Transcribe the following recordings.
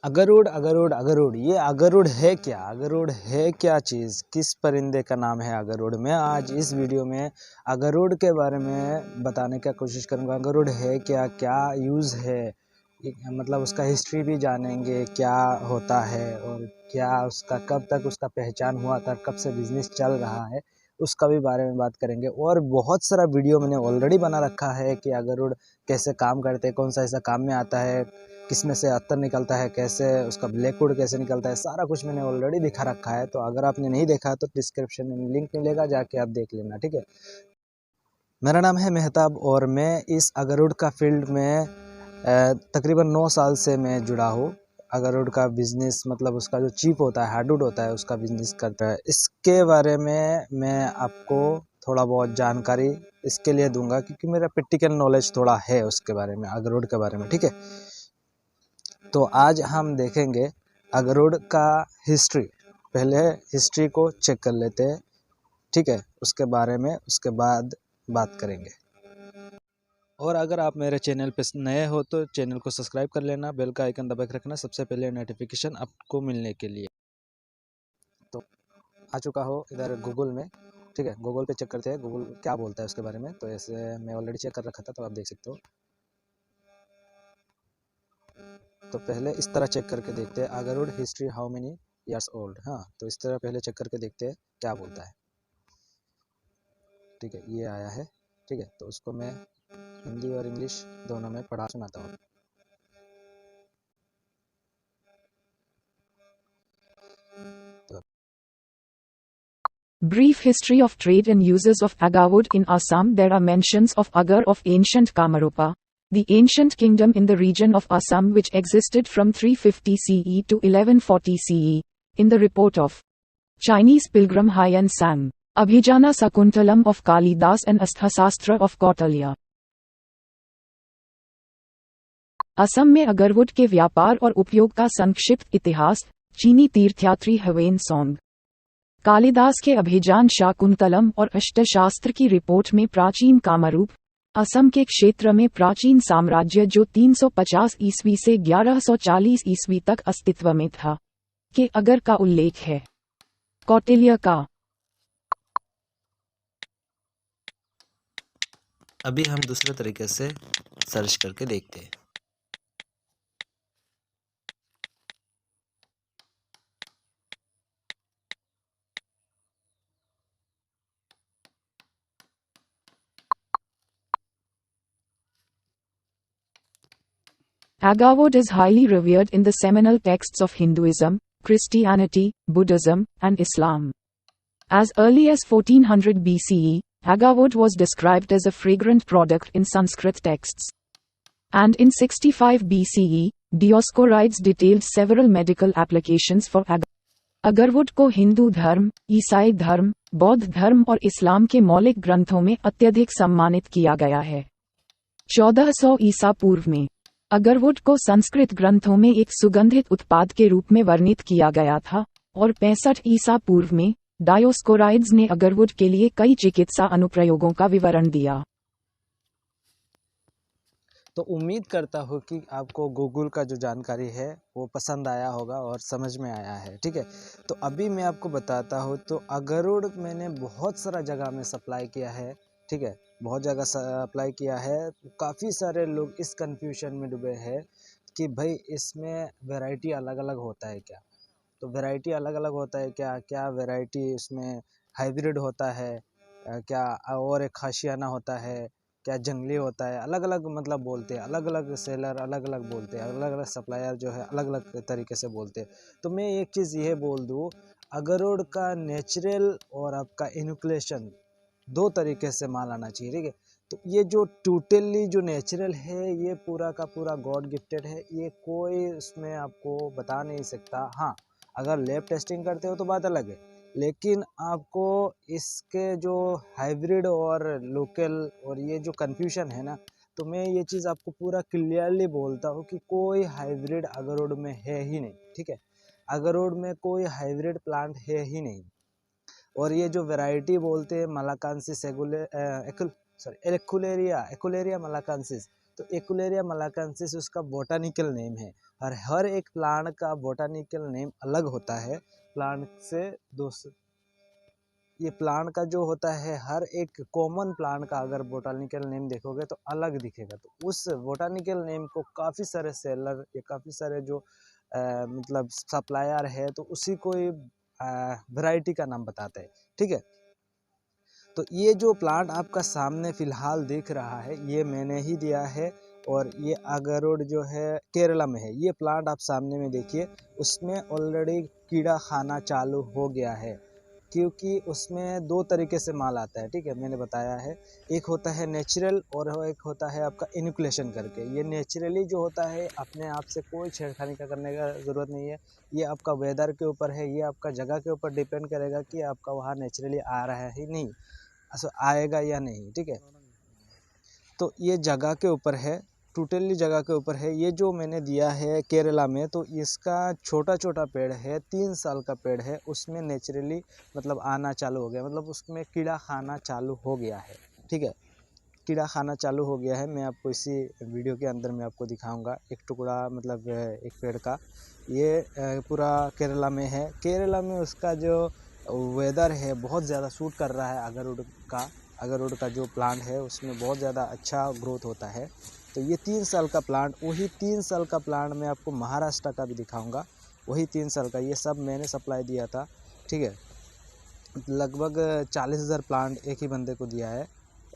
अगरुड़ अगरुड़ अगरुड़, ये अगरुड़ है क्या? अगरुड़ है क्या चीज़? किस परिंदे का नाम है अगरुड़? मैं आज इस वीडियो में अगरुड़ के बारे में बताने का कोशिश करूँगा। अगरुड़ है क्या, क्या यूज़ है, मतलब उसका हिस्ट्री भी जानेंगे, क्या होता है और क्या उसका कब तक उसका पहचान हुआ था, कब से बिज़नेस चल रहा है, उसका भी बारे में बात करेंगे। और बहुत सारा वीडियो मैंने ऑलरेडी बना रखा है कि अगरुड़ कैसे काम करते हैं, कौन सा ऐसा काम में आता है, किस में से अत्तर निकलता है, कैसे उसका ब्लैक वुड कैसे निकलता है, सारा कुछ मैंने ऑलरेडी दिखा रखा है। तो अगर आपने नहीं देखा तो डिस्क्रिप्शन में लिंक मिलेगा, जाके आप देख लेना, ठीक है। मेरा नाम है मेहताब और मैं इस अगरुड़ का फील्ड में तकरीबन 9 साल से मैं जुड़ा हूँ। अगरुड़ का बिज़नेस मतलब उसका जो चीप होता है, हार्डवुड होता है, उसका बिज़नेस करता है। इसके बारे में मैं आपको थोड़ा बहुत जानकारी इसके लिए दूंगा क्योंकि मेरा प्रैक्टिकल नॉलेज थोड़ा है उसके बारे में, अगरुड़ के बारे में, ठीक है। तो आज हम देखेंगे अगरुड़ का हिस्ट्री। पहले हिस्ट्री को चेक कर लेते हैं, ठीक है, उसके बारे में उसके बाद बात करेंगे। और अगर आप मेरे चैनल पे नए हो तो चैनल को सब्सक्राइब कर लेना, बेल का आइकन दबा के रखना सबसे पहले नोटिफिकेशन आपको मिलने के लिए। तो आ चुका हो इधर गूगल में, ठीक है। गूगल पे चेक करते हैं गूगल क्या बोलता है उसके बारे में। तो ऐसे मैं ऑलरेडी चेक कर रखा था, तो आप देख सकते हो। तो पहले इस तरह चेक करके देखते हैं अगरुड़ history how many years old. हाँ, तो इस तरह पहले चेक करके देखते हैं क्या बोलता है, ठीक है। ये आया है, ठीक है। तो उसको मैं हिंदी और इंग्लिश दोनों में पढ़ा सुनाता हूँ। तो Brief history of trade and uses of agarwood in Assam. There are mentions of agar of ancient Kamarupa, the ancient kingdom in the region of Assam which existed from 350 CE to 1140 CE, in the report of Chinese pilgrim Haiyan Sang, Abhijana Sakuntalam of Kalidas and Asthasastra of Kautilya. Assam में agarwood के व्यापार और उपयोग का संक्षिप्त इतिहास। चीनी तीर्थयात्री ह्वेन सॉन्ग, कालिदास के अभिजान शाकुंतलम और अष्टशास्त्र की रिपोर्ट में प्राचीन कामरूप, असम के क्षेत्र में प्राचीन साम्राज्य जो 350 ईस्वी से 1140 ईस्वी तक अस्तित्व में था, के अगर का उल्लेख है। कौटिल्य का। अभी हम दूसरे तरीके से सर्च करके देखते हैं। Agarwood is highly revered in the seminal texts of Hinduism, Christianity, Buddhism, and Islam. As early as 1400 BCE, agarwood was described as a fragrant product in Sanskrit texts. And in 65 BCE, Dioscorides detailed several medical applications for agarwood को हिंदू धर्म, ईसाई धर्म, बौद्ध धर्म और इस्लाम के मौलिक ग्रंथों में अत्यधिक सम्मानित किया गया है। 1400 ईसा पूर्व में अगरवुड को संस्कृत ग्रंथों में एक सुगंधित उत्पाद के रूप में वर्णित किया गया था और 65 ईसा पूर्व में डायोस्कोराइड्स ने अगरवुड के लिए कई चिकित्सा अनुप्रयोगों का विवरण दिया। तो उम्मीद करता हूँ कि आपको गूगल का जो जानकारी है वो पसंद आया होगा और समझ में आया है, ठीक है। तो अभी मैं आपको बताता हूँ। तो अगरुड़ मैंने बहुत सारा जगह में सप्लाई किया है, ठीक है, बहुत जगह सप्लाई किया है। काफ़ी सारे लोग इस कंफ्यूजन में डूबे हैं कि भाई इसमें वैरायटी अलग अलग होता है क्या। तो वैरायटी अलग अलग होता है क्या, क्या वैरायटी इसमें हाइब्रिड होता है, क्या और एक खासियाना होता है, क्या जंगली होता है, अलग अलग मतलब बोलते हैं, अलग अलग सेलर अलग अलग बोलते हैं, अलग अलग सप्लायर जो है अलग अलग तरीके से बोलते हैं। तो मैं एक चीज़ ये बोल दूँ, अगरुड़ का नेचुरल और आपका इनोकुलेशन दो तरीके से माल आना चाहिए, ठीक है। तो ये जो टोटली जो नेचुरल है ये पूरा का पूरा गॉड गिफ्टेड है, ये कोई उसमें आपको बता नहीं सकता। हाँ, अगर लैब टेस्टिंग करते हो तो बात अलग है, लेकिन आपको इसके जो हाइब्रिड और लोकल और ये जो कन्फ्यूजन है ना, तो मैं ये चीज़ आपको पूरा क्लियरली बोलता हूँ कि कोई हाइब्रिड अगरुड़ में है ही नहीं, ठीक है। अगरुड़ में कोई हाइब्रिड प्लांट है ही नहीं। और ये जो वैरायटी बोलते हैं मलाकांसिस एकुलेरिया मलाकांसिस, तो एकुलेरिया मलाकांसिस उसका बोटानिकल नेम है। और हर एक प्लांट का बोटानिकल नेम अलग होता है प्लांट से दोस्त। ये प्लांट का जो होता है, हर एक कॉमन प्लांट का अगर बोटानिकल नेम देखोगे तो अलग दिखेगा। तो उस बोटानिकल नेम को काफ़ी सारे सेलर या काफ़ी सारे जो मतलब सप्लायर है तो उसी को ही वैरायटी का नाम बताते हैं। ठीक है, तो ये जो प्लांट आपका सामने फ़िलहाल दिख रहा है ये मैंने ही दिया है, और ये अगरुड जो है केरला में है। ये प्लांट आप सामने में देखिए, उसमें ऑलरेडी कीड़ा खाना चालू हो गया है, क्योंकि उसमें दो तरीके से माल आता है। ठीक है, मैंने बताया है, एक होता है नेचुरल और एक होता है आपका इनोकुलेशन करके। ये नेचुरली जो होता है अपने आप से कोई छेड़खानी का करने का ज़रूरत नहीं है। ये आपका वेदर के ऊपर है, ये आपका जगह के ऊपर डिपेंड करेगा कि आपका वहाँ नेचुरली आ रहा है ही नहीं, आएगा या नहीं। ठीक है, तो ये जगह के ऊपर है, टोटली जगह के ऊपर है। ये जो मैंने दिया है केरला में, तो इसका छोटा छोटा पेड़ है, 3 साल का पेड़ है, उसमें नेचुरली मतलब आना चालू हो गया, मतलब उसमें कीड़ा खाना चालू हो गया है। ठीक है, कीड़ा खाना चालू हो गया है। मैं आपको इसी वीडियो के अंदर मैं आपको दिखाऊंगा एक टुकड़ा, मतलब एक पेड़ का। ये पूरा केरला में है। केरला में उसका जो वेदर है बहुत ज़्यादा सूट कर रहा है अगरुड का जो प्लांट है उसमें बहुत ज़्यादा अच्छा ग्रोथ होता है। तो ये 3 साल का प्लांट, वही 3 साल का प्लांट मैं आपको महाराष्ट्र का भी दिखाऊंगा। वही 3 साल का, ये सब मैंने सप्लाई दिया था। ठीक है, लगभग 40,000 प्लांट एक ही बंदे को दिया है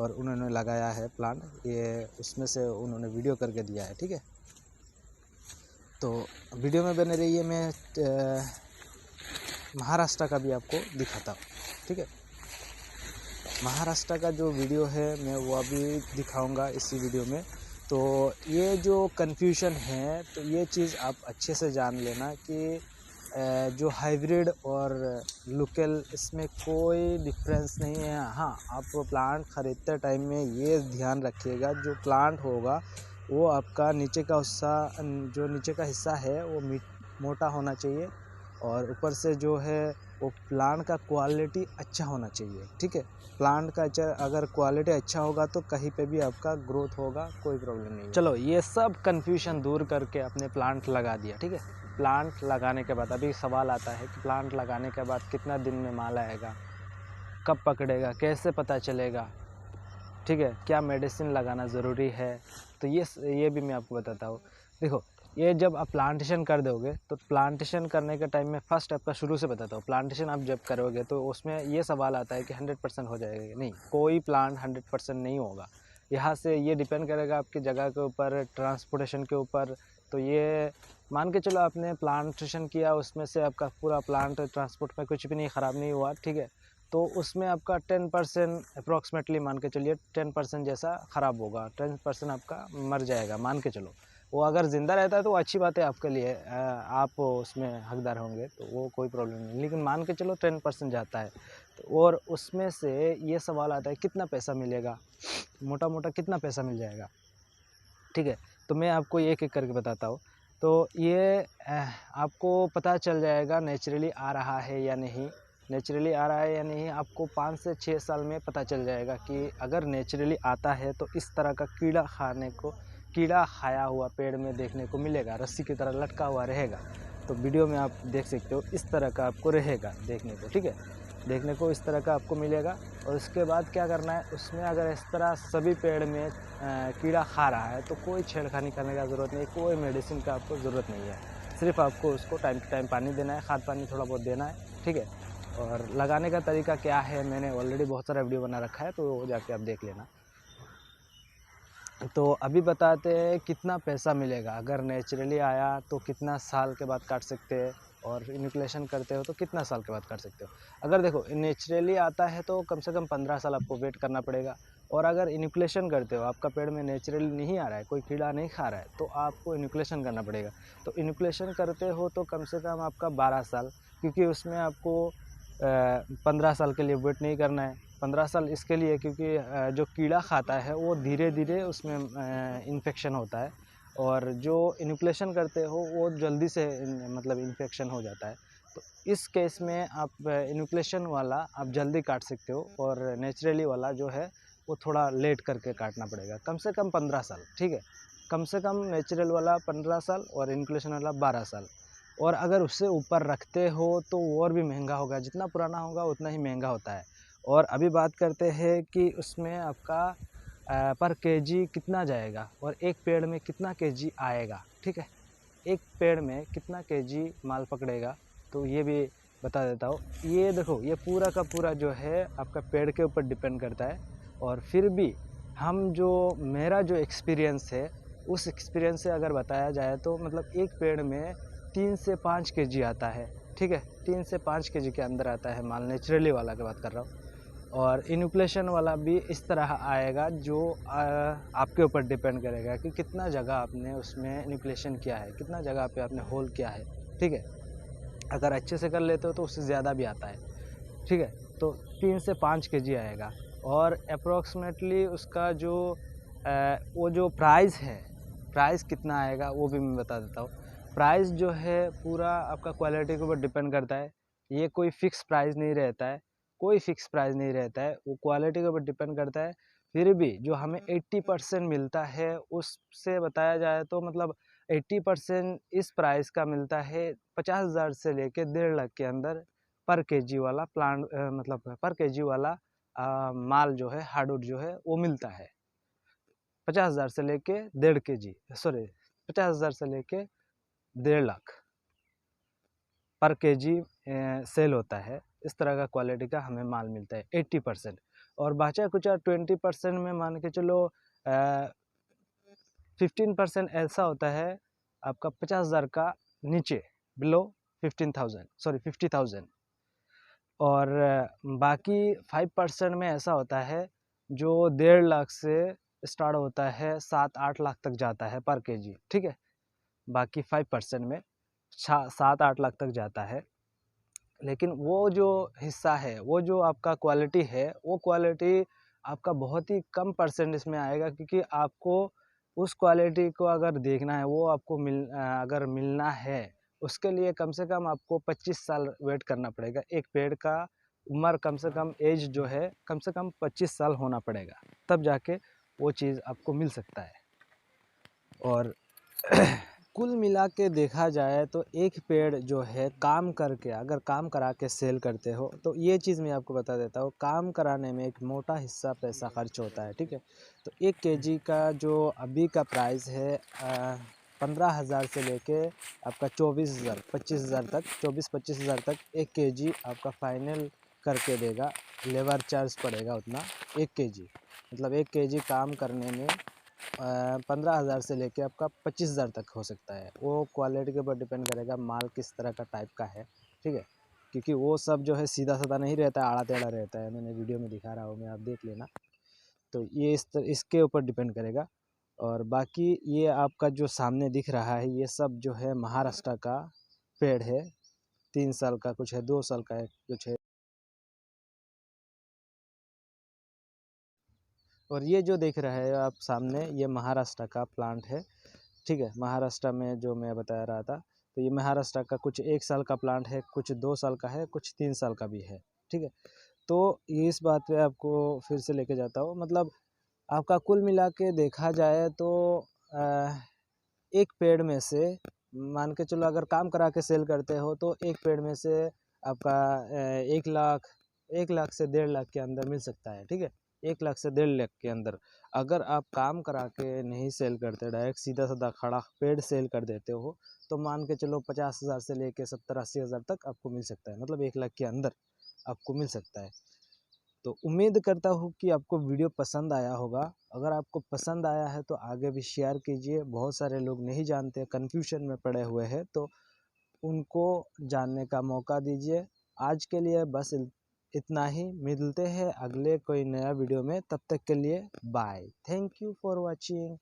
और उन्होंने लगाया है प्लांट, ये उसमें से उन्होंने वीडियो करके दिया है। ठीक है, तो वीडियो में बने रहिए, मैं महाराष्ट्र का भी आपको दिखाता हूँ। ठीक है, महाराष्ट्र का जो वीडियो है मैं वो अभी दिखाऊंगा इसी वीडियो में। तो ये जो कन्फ्यूजन है, तो ये चीज़ आप अच्छे से जान लेना कि जो हाइब्रिड और लोकल, इसमें कोई डिफरेंस नहीं है। हाँ, आप प्लांट ख़रीदते टाइम में ये ध्यान रखिएगा, जो प्लांट होगा वो आपका नीचे का हिस्सा है वो मोटा होना चाहिए, और ऊपर से जो है वो प्लांट का क्वालिटी अच्छा होना चाहिए। ठीक है, प्लांट का अगर क्वालिटी अच्छा होगा तो कहीं पे भी आपका ग्रोथ होगा, कोई प्रॉब्लम नहीं है। चलो, ये सब कन्फ्यूजन दूर करके अपने प्लांट लगा दिया। ठीक है, प्लांट लगाने के बाद अभी सवाल आता है कि प्लांट लगाने के बाद कितना दिन में माल आएगा, कब पकड़ेगा, कैसे पता चलेगा। ठीक है, क्या मेडिसिन लगाना ज़रूरी है, तो ये भी मैं आपको बताता हूँ। देखो, ये जब आप प्लांटेशन कर दोगे तो प्लांटेशन करने के टाइम में फर्स्ट आपका शुरू से बताता हूँ, प्लांटेशन आप जब करोगे तो उसमें ये सवाल आता है कि 100% हो जाएगा। नहीं, कोई प्लांट 100% नहीं होगा। यहाँ से ये डिपेंड करेगा आपकी जगह के ऊपर, ट्रांसपोर्टेशन के ऊपर। तो ये मान के चलो आपने प्लांटेशन किया, उसमें से आपका पूरा प्लांट ट्रांसपोर्ट में कुछ भी नहीं ख़राब नहीं हुआ। ठीक है, तो उसमें आपका 10% अप्रॉक्सीमेटली मान के चलिए 10% जैसा ख़राब होगा, 10% आपका मर जाएगा मान के चलो। वो अगर ज़िंदा रहता है तो अच्छी बात है आपके लिए, आप उसमें हकदार होंगे, तो वो कोई प्रॉब्लम नहीं। लेकिन मान के चलो 10% जाता है, तो और उसमें से ये सवाल आता है कितना पैसा मिलेगा, मोटा मोटा कितना पैसा मिल जाएगा। ठीक है, तो मैं आपको एक एक करके बताता हूँ। तो ये आपको पता चल जाएगा नेचुरली आ रहा है या नहीं। नेचुरली आ रहा है या नहीं आपको 5 से 6 साल में पता चल जाएगा कि अगर नेचुरली आता है तो इस तरह का कीड़ा खाया हुआ पेड़ में देखने को मिलेगा, रस्सी की तरह लटका हुआ रहेगा। तो वीडियो में आप देख सकते हो, इस तरह का आपको रहेगा देखने को। ठीक है, देखने को इस तरह का आपको मिलेगा। और उसके बाद क्या करना है, उसमें अगर इस तरह सभी पेड़ में कीड़ा खा रहा है तो कोई छेड़खानी करने का ज़रूरत नहीं, कोई मेडिसिन का आपको ज़रूरत नहीं है। सिर्फ आपको उसको टाइम टू टाइम पानी देना है, खाद पानी थोड़ा बहुत देना है। ठीक है, और लगाने का तरीका क्या है, मैंने ऑलरेडी बहुत सारा वीडियो बना रखा है, तो जाके आप देख लेना। तो अभी बताते हैं कितना पैसा मिलेगा। अगर नेचुरली आया तो कितना साल के बाद काट सकते हैं, और इनोकुलेशन करते हो तो कितना साल के बाद काट सकते हो। अगर देखो नेचुरली आता है तो कम से कम 15 साल आपको वेट करना पड़ेगा। और अगर इनोकुलेशन करते हो, आपका पेड़ में नेचुरली नहीं आ रहा है, कोई कीड़ा नहीं खा रहा है, तो आपको इनोकुलेशन करना पड़ेगा। तो इनोकुलेशन करते हो तो कम से कम आपका 12 साल, क्योंकि उसमें आपको 15 साल के लिए वेट नहीं करना है। 15 साल इसके लिए क्योंकि जो कीड़ा खाता है वो धीरे धीरे उसमें इन्फेक्शन होता है, और जो इनोकुलेशन करते हो वो जल्दी से मतलब इन्फेक्शन हो जाता है। तो इस केस में आप इनोकुलेशन वाला आप जल्दी काट सकते हो, और नेचुरली वाला जो है वो थोड़ा लेट करके काटना पड़ेगा, कम से कम 15 साल, ठीक है। कम से कम नेचुरल वाला 15 साल और इन्फ्लेशन वाला 12 साल। और अगर उससे ऊपर रखते हो तो और भी महंगा होगा, जितना पुराना होगा उतना ही महंगा होता है। और अभी बात करते हैं कि उसमें आपका पर केजी कितना जाएगा और एक पेड़ में कितना केजी आएगा, ठीक है। एक पेड़ में कितना केजी माल पकड़ेगा, तो ये भी बता देता हूँ। ये देखो, ये पूरा का पूरा जो है आपका पेड़ के ऊपर डिपेंड करता है। और फिर भी मेरा जो एक्सपीरियंस है, उस एक्सपीरियंस से अगर बताया जाए तो मतलब एक पेड़ में 3 से 5 केजी आता है, ठीक है। 3 से 5 केजी के अंदर आता है माल, नेचुरली वाला की बात कर रहा हूँ। और इनुप्लेशन वाला भी इस तरह आएगा, जो आपके ऊपर डिपेंड करेगा कि कितना जगह आपने उसमें इनुप्लेशन किया है, कितना जगह पे आपने होल किया है, ठीक है। अगर अच्छे से कर लेते हो तो उससे ज़्यादा भी आता है, ठीक है। तो 3 से 5 केजी आएगा। और अप्रॉक्सीमेटली उसका जो वो जो प्राइस है, प्राइस कितना आएगा वो भी मैं बता देता हूँ। प्राइस जो है पूरा आपका क्वालिटी के ऊपर डिपेंड करता है। ये कोई फ़िक्स प्राइस नहीं रहता है, कोई फ़िक्स प्राइस नहीं रहता है, वो क्वालिटी के ऊपर डिपेंड करता है। फिर भी जो हमें 80% मिलता है, उससे बताया जाए तो मतलब 80% इस प्राइस का मिलता है 50,000 से लेके 1.5 लाख के अंदर पर केजी वाला प्लांट, मतलब पर केजी वाला माल जो है, हार्डवुड जो है वो मिलता है। 50,000 से लेके 1.5 केजी, सॉरी 50,000 से लेके 1.5 लाख पर केजी सेल होता है। इस तरह का क्वालिटी का हमें माल मिलता है 80%। और बचा कुचा 20% में मान के चलो 15% ऐसा होता है आपका 50,000 का नीचे, बिलो 15,000, सॉरी 50,000। और बाकी 5% में ऐसा होता है जो 1.5 लाख से स्टार्ट होता है, 7-8 लाख तक जाता है पर केजी, ठीक है। बाकी 5% में 7-8 लाख तक जाता है। लेकिन वो जो हिस्सा है, वो जो आपका क्वालिटी है, वो क्वालिटी आपका बहुत ही कम परसेंट इसमें आएगा, क्योंकि आपको उस क्वालिटी को अगर देखना है, वो आपको अगर मिलना है, उसके लिए कम से कम आपको 25 साल वेट करना पड़ेगा। एक पेड़ का उम्र कम से कम एज जो है, कम से कम 25 साल होना पड़ेगा, तब जाके वो चीज़ आपको मिल सकता है। और कुल मिला के देखा जाए तो एक पेड़ जो है काम करके, अगर काम करा के सेल करते हो, तो ये चीज़ मैं आपको बता देता हूँ, काम कराने में एक मोटा हिस्सा पैसा खर्च होता है, ठीक है। तो 1 केजी का जो अभी का प्राइस है 15,000 से लेके आपका 24,000 25,000 तक, 24-25,000 तक 1 केजी आपका फाइनल करके देगा। लेबर चार्ज पड़ेगा उतना 1 केजी, मतलब 1 केजी काम करने में 15,000 से लेके आपका 25,000 तक हो सकता है। वो क्वालिटी के ऊपर डिपेंड करेगा, माल किस तरह का टाइप का है, ठीक है। क्योंकि वो सब जो है सीधा साधा नहीं रहता है, आड़ा टेढ़ा रहता है। मैंने वीडियो में दिखा रहा हूँ मैं, आप देख लेना। तो ये इसके ऊपर डिपेंड करेगा। और बाकी ये आपका जो सामने दिख रहा है, ये सब जो है महाराष्ट्र का पेड़ है। 3 साल का कुछ है, 2 साल का है कुछ है। और ये जो देख रहे हैं आप सामने, ये महाराष्ट्र का प्लांट है, ठीक है। महाराष्ट्र में जो मैं बता रहा था, तो ये महाराष्ट्र का कुछ 1 साल का प्लांट है, कुछ 2 साल का है, कुछ 3 साल का भी है, ठीक है। तो इस बात पे आपको फिर से लेके जाता हूँ, मतलब आपका कुल मिला के देखा जाए तो एक पेड़ में से मान के चलो, अगर काम करा के सेल करते हो तो एक पेड़ में से आपका 1 लाख से 1.5 लाख के अंदर मिल सकता है, ठीक है। 1 लाख से 1.5 लाख के अंदर। अगर आप काम करा के नहीं सेल करते, डायरेक्ट सीधा साधा खड़ा पेड़ सेल कर देते हो, तो मान के चलो 50,000 से लेके 70-80,000 तक आपको मिल सकता है, मतलब 1 लाख के अंदर आपको मिल सकता है। तो उम्मीद करता हूँ कि आपको वीडियो पसंद आया होगा। अगर आपको पसंद आया है तो आगे भी शेयर कीजिए। बहुत सारे लोग नहीं जानते, कन्फ्यूजन में पड़े हुए हैं, तो उनको जानने का मौका दीजिए। आज के लिए बस इतना ही। मिलते हैं अगले कोई नया वीडियो में, तब तक के लिए bye. Thank you for watching.